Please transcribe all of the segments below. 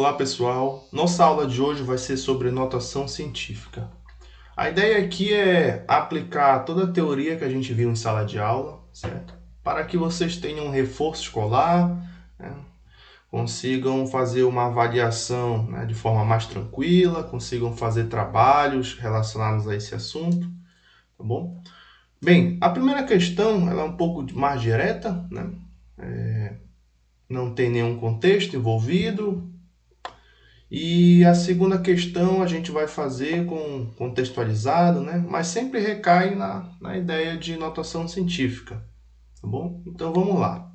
Olá pessoal, nossa aula de hoje vai ser sobre notação científica. A ideia aqui é aplicar toda a teoria que a gente viu em sala de aula, certo? Para que vocês tenham um reforço escolar, né? Consigam fazer uma avaliação, né, de forma mais tranquila, consigam fazer trabalhos relacionados a esse assunto, tá bom? Bem, a primeira questão ela é um pouco mais direta, né? Não tem nenhum contexto envolvido. E a segunda questão a gente vai fazer contextualizado, né? Mas sempre recai na ideia de notação científica, tá bom? Então vamos lá.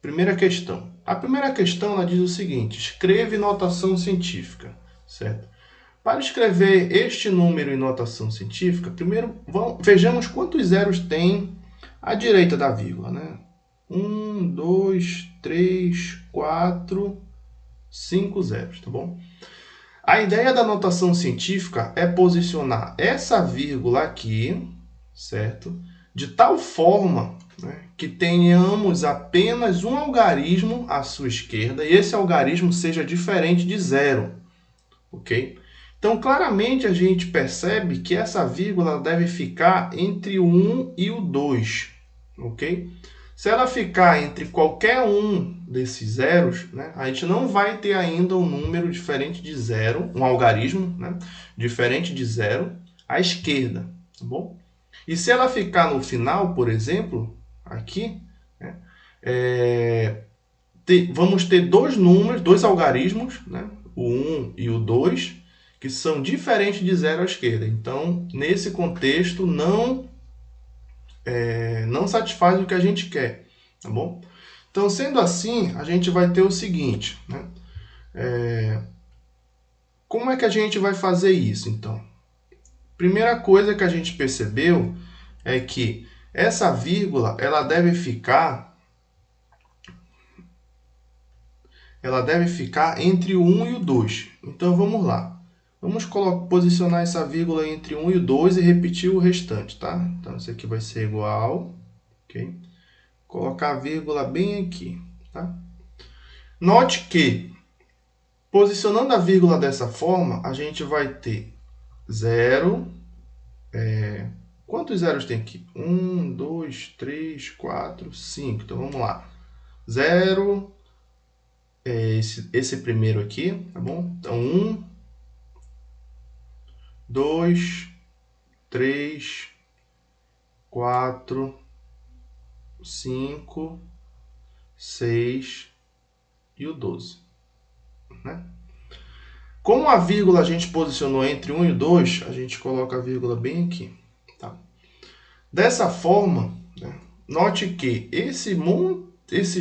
Primeira questão. A primeira questão ela diz o seguinte: escreve notação científica, certo? Para escrever este número em notação científica, primeiro vejamos quantos zeros tem à direita da vírgula, né? 1, 2, 3, 4, 5 zeros, tá bom? A ideia da notação científica é posicionar essa vírgula aqui, certo? De tal forma, né, que tenhamos apenas um algarismo à sua esquerda e esse algarismo seja diferente de zero, ok? Então, claramente a gente percebe que essa vírgula deve ficar entre o 1 e o 2, ok? Se ela ficar entre qualquer um desses zeros, né, a gente não vai ter ainda um número diferente de zero, um algarismo, né, diferente de zero à esquerda, tá bom? E se ela ficar no final, por exemplo, aqui, né, vamos ter dois números, dois algarismos, né, o 1 e o 2, que são diferentes de zero à esquerda. Então, nesse contexto, não satisfaz o que a gente quer, tá bom? Então, sendo assim, a gente vai ter o seguinte, né? Como é que a gente vai fazer isso, então? Primeira coisa que a gente percebeu é que essa vírgula ela deve ficar entre o 1 e o 2. Então, vamos lá. Vamos posicionar essa vírgula entre 1 e o 2 e repetir o restante, tá? Então, isso aqui vai ser igual, ok? Colocar a vírgula bem aqui, tá? Note que, posicionando a vírgula dessa forma, a gente vai ter zero. Quantos zeros tem aqui? 1, 2, 3, 4, 5. Então, vamos lá. Zero, esse primeiro aqui, tá bom? Então, 1, 2, 3, 4, 5, 6 e o 12. Né? Como a vírgula a gente posicionou entre 1 e 2, a gente coloca a vírgula bem aqui. Tá? Dessa forma, né, note que esses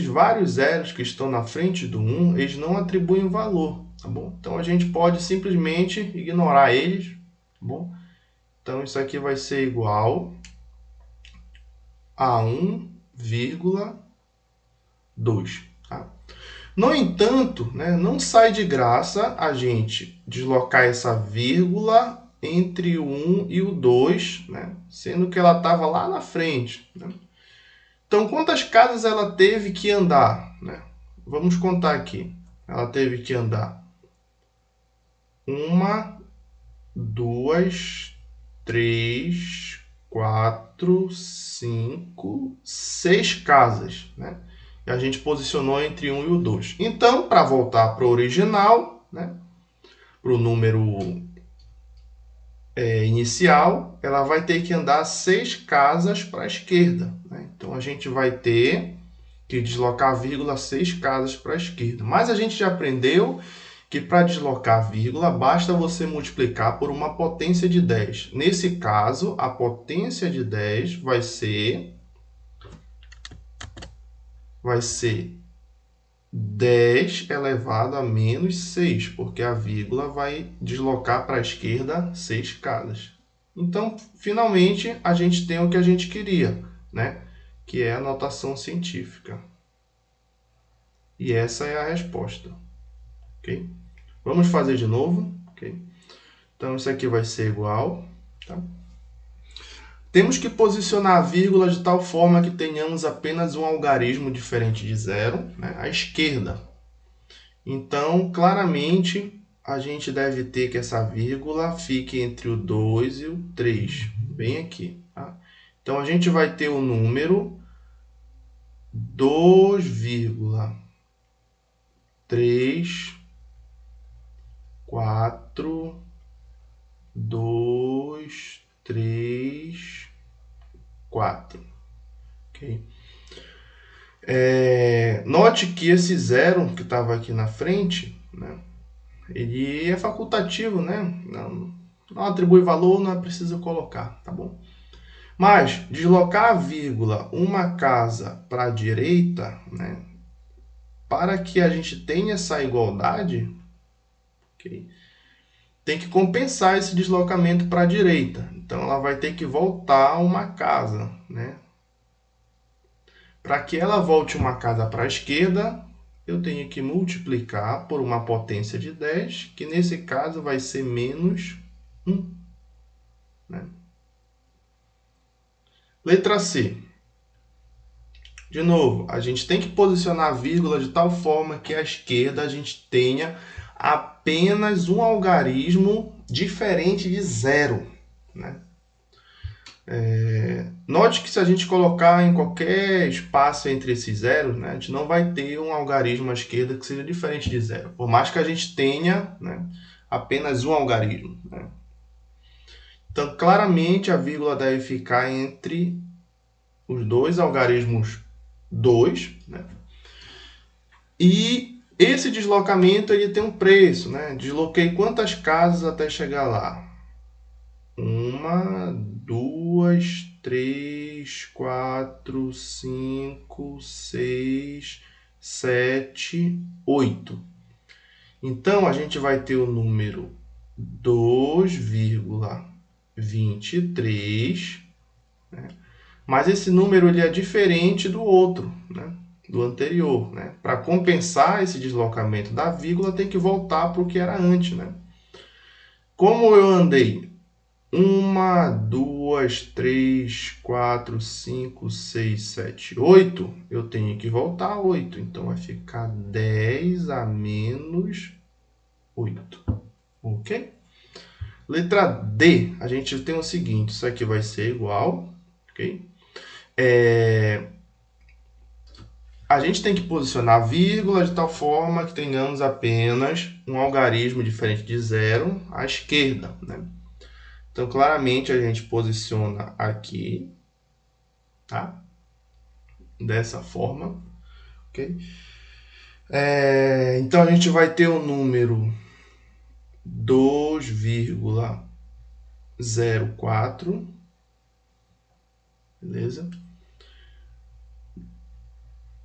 vários zeros que estão na frente do 1, eles não atribuem valor. Tá bom? Então a gente pode simplesmente ignorar eles. Tá bom? Então isso aqui vai ser igual a 1,2. Tá? No entanto, né, não sai de graça a gente deslocar essa vírgula entre o 1 e o 2, né, sendo que ela estava lá na frente. Né? Então, quantas casas ela teve que andar? Né? Vamos contar aqui. Ela teve que andar 1, 2, 3, 4, 5, 6 casas. Né? E a gente posicionou entre 1 e o 2. Então, para voltar para o original, né, para o número inicial, ela vai ter que andar 6 casas para a esquerda. Né? Então, a gente vai ter que deslocar a vírgula 6 casas para a esquerda. Mas a gente já aprendeu que para deslocar a vírgula, basta você multiplicar por uma potência de 10. Nesse caso, a potência de 10 vai ser 10 elevado a menos 6, porque a vírgula vai deslocar para a esquerda 6 casas. Então, finalmente, a gente tem o que a gente queria, né? Que é a notação científica. E essa é a resposta. Ok? Vamos fazer de novo. Ok? Então, isso aqui vai ser igual. Tá? Temos que posicionar a vírgula de tal forma que tenhamos apenas um algarismo diferente de zero, né, à esquerda. Então, claramente, a gente deve ter que essa vírgula fique entre o 2 e o 3, bem aqui. Tá? Então, a gente vai ter o número 2,34. Ok? Note que esse zero que estava aqui na frente, né, ele é facultativo, né? Não atribui valor, não é preciso colocar, tá bom? Mas deslocar a vírgula uma casa para a direita, né, para que a gente tenha essa igualdade, okay, tem que compensar esse deslocamento para a direita. Então ela vai ter que voltar uma casa, né? Para que ela volte uma casa para a esquerda, eu tenho que multiplicar por uma potência de 10, que nesse caso vai ser menos 1. Né? Letra C. De novo, a gente tem que posicionar a vírgula de tal forma que à esquerda a gente tenha apenas um algarismo diferente de zero. Né? Note que se a gente colocar em qualquer espaço entre esses zeros, né, a gente não vai ter um algarismo à esquerda que seja diferente de zero, por mais que a gente tenha, né, apenas um algarismo. Né? Então, claramente, a vírgula deve ficar entre os dois algarismos 2, né? E esse deslocamento ele tem um preço. Né? Desloquei quantas casas até chegar lá? 1, 2, 3, 4, 5, 6, 7, 8. Então, a gente vai ter o número 2,23, né? Mas esse número ele é diferente do outro, né? Do anterior. Né? Para compensar esse deslocamento da vírgula, tem que voltar para o que era antes. Né? Como eu andei 1, 2, 3, 4, 5, 6, 7, 8, eu tenho que voltar a 8. Então, vai ficar 10 a menos 8. Ok? Letra D, a gente tem o seguinte, isso aqui vai ser igual, ok? A gente tem que posicionar a vírgula de tal forma que tenhamos apenas um algarismo diferente de zero à esquerda, né? Então, claramente, a gente posiciona aqui, tá? Dessa forma, ok? Então, a gente vai ter o número 2,04, beleza?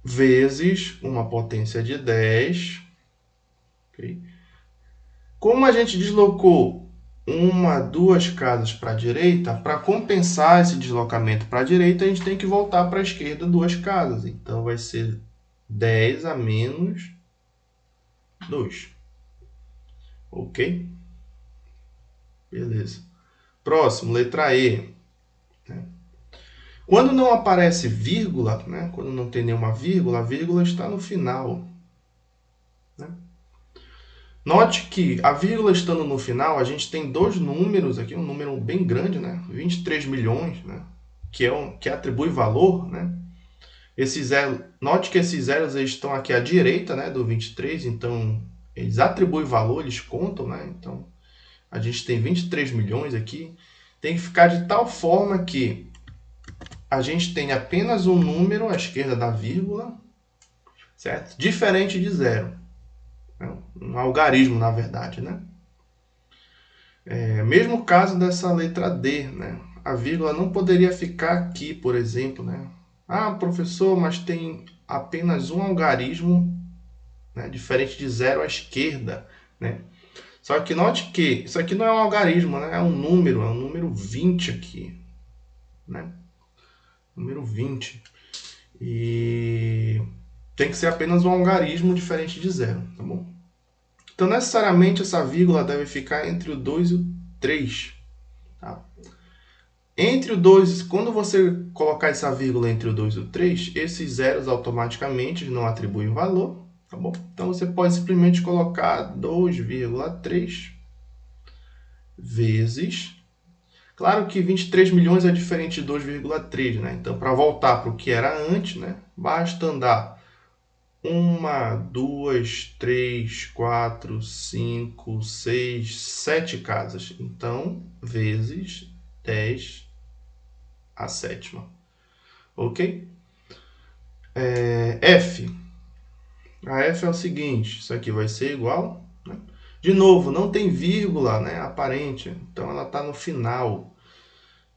Vezes uma potência de 10, ok? Como a gente deslocou 2 casas para a direita, para compensar esse deslocamento para a direita, a gente tem que voltar para a esquerda 2 casas. Então, vai ser 10 a menos 2. Ok? Beleza. Próximo, letra E. Quando não aparece vírgula, né? Quando não tem nenhuma vírgula, a vírgula está no final. Né? Note que a vírgula estando no final, a gente tem dois números aqui, um número bem grande, né? 23 milhões, né? Que atribui valor, né? Note que esses zeros eles estão aqui à direita, né, do 23, então eles atribuem valor, eles contam, né? Então a gente tem 23 milhões aqui. Tem que ficar de tal forma que a gente tem apenas um número à esquerda da vírgula, certo? Diferente de zero. Um algarismo, na verdade, né? Mesmo caso dessa letra D, né? A vírgula não poderia ficar aqui, por exemplo, né? Ah, professor, mas tem apenas um algarismo, né, diferente de zero à esquerda, né? Só que note que isso aqui não é um algarismo, né? É um número 20 aqui, né? Número 20. E tem que ser apenas um algarismo diferente de zero, tá bom? Então, necessariamente, essa vírgula deve ficar entre o 2 e o 3. Tá? Entre o 2, quando você colocar essa vírgula entre o 2 e o 3, esses zeros automaticamente não atribuem valor. tá bom? Então, você pode simplesmente colocar 2,3 vezes... Claro que 23 milhões é diferente de 2,3, né? Então, para voltar para o que era antes, né? Basta andar 1, 2, 3, 4, 5, 6, 7 casas. Então, vezes 10 a sétima. Ok? F. A F é o seguinte, isso aqui vai ser igual, né? De novo, não tem vírgula, né, aparente, então ela está no final,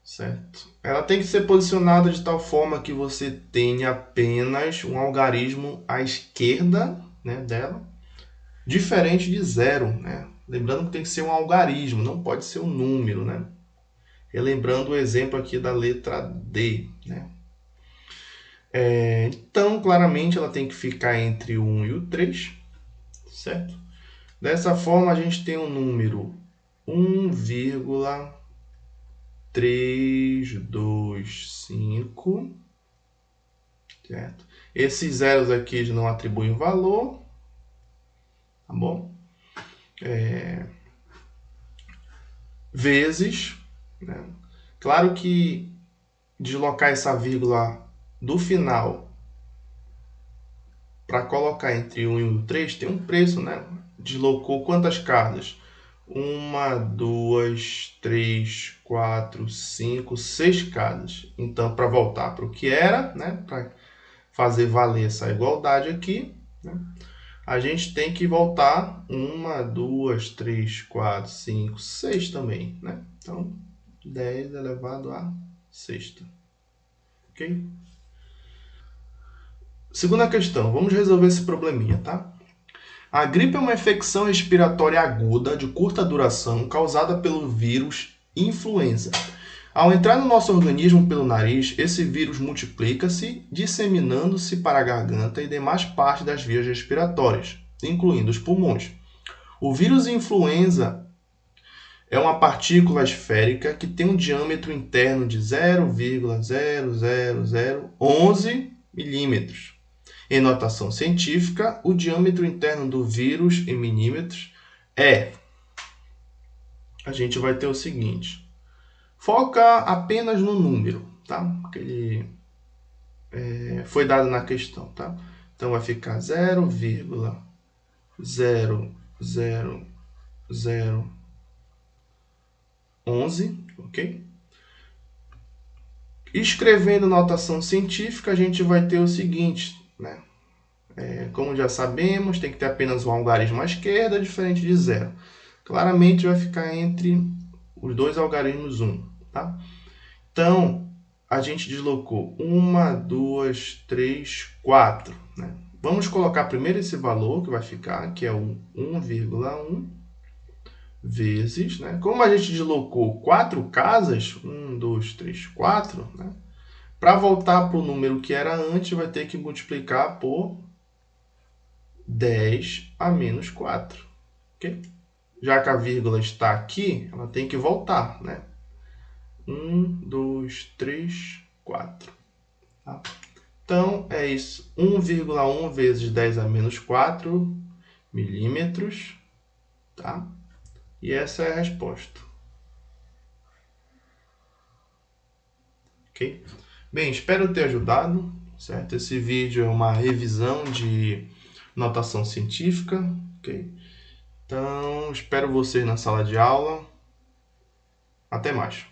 certo? Ela tem que ser posicionada de tal forma que você tenha apenas um algarismo à esquerda, né, dela, diferente de zero, né? Lembrando que tem que ser um algarismo, não pode ser um número, né? Relembrando o exemplo aqui da letra D, né? Então, claramente, ela tem que ficar entre o 1 e o 3, certo? Dessa forma, a gente tem um número 1,325, certo? Esses zeros aqui não atribuem valor, tá bom? Vezes, né? Claro que deslocar essa vírgula do final para colocar entre 1 e o 3 tem um preço, né? Deslocou quantas casas? 1, 2, 3, 4, 5, 6 casas. Então, para voltar para o que era, né? Para fazer valer essa igualdade aqui, né? A gente tem que voltar 1, 2, 3, 4, 5, 6 também, né? Então, 10 elevado a sexta. Ok? Segunda questão, vamos resolver esse probleminha, tá? A gripe é uma infecção respiratória aguda de curta duração causada pelo vírus influenza. Ao entrar no nosso organismo pelo nariz, esse vírus multiplica-se, disseminando-se para a garganta e demais partes das vias respiratórias, incluindo os pulmões. O vírus influenza é uma partícula esférica que tem um diâmetro interno de 0,00011 milímetros. Em notação científica, o diâmetro interno do vírus em milímetros é... A gente vai ter o seguinte. Foca apenas no número, tá? Porque ele foi dado na questão, tá? Então vai ficar 0,00011, ok? Escrevendo notação científica, a gente vai ter o seguinte, né? Como já sabemos, tem que ter apenas um algarismo à esquerda, diferente de zero. Claramente vai ficar entre os dois algarismos 1, tá? Então, a gente deslocou 1, 2, 3, 4, né? Vamos colocar primeiro esse valor que vai ficar, que é o 1,1 vezes, né? Como a gente deslocou 4 casas, 1, 2, 3, 4, né? Para voltar para o número que era antes, vai ter que multiplicar por 10 a menos 4, ok? Já que a vírgula está aqui, ela tem que voltar, né? 1, 2, 3, 4. Tá? Então, é isso. 1,1 vezes 10 a menos 4 milímetros. Tá? E essa é a resposta. Ok? Bem, espero ter ajudado. Certo? Esse vídeo é uma revisão de notação científica. Ok? Então, espero vocês na sala de aula. Até mais.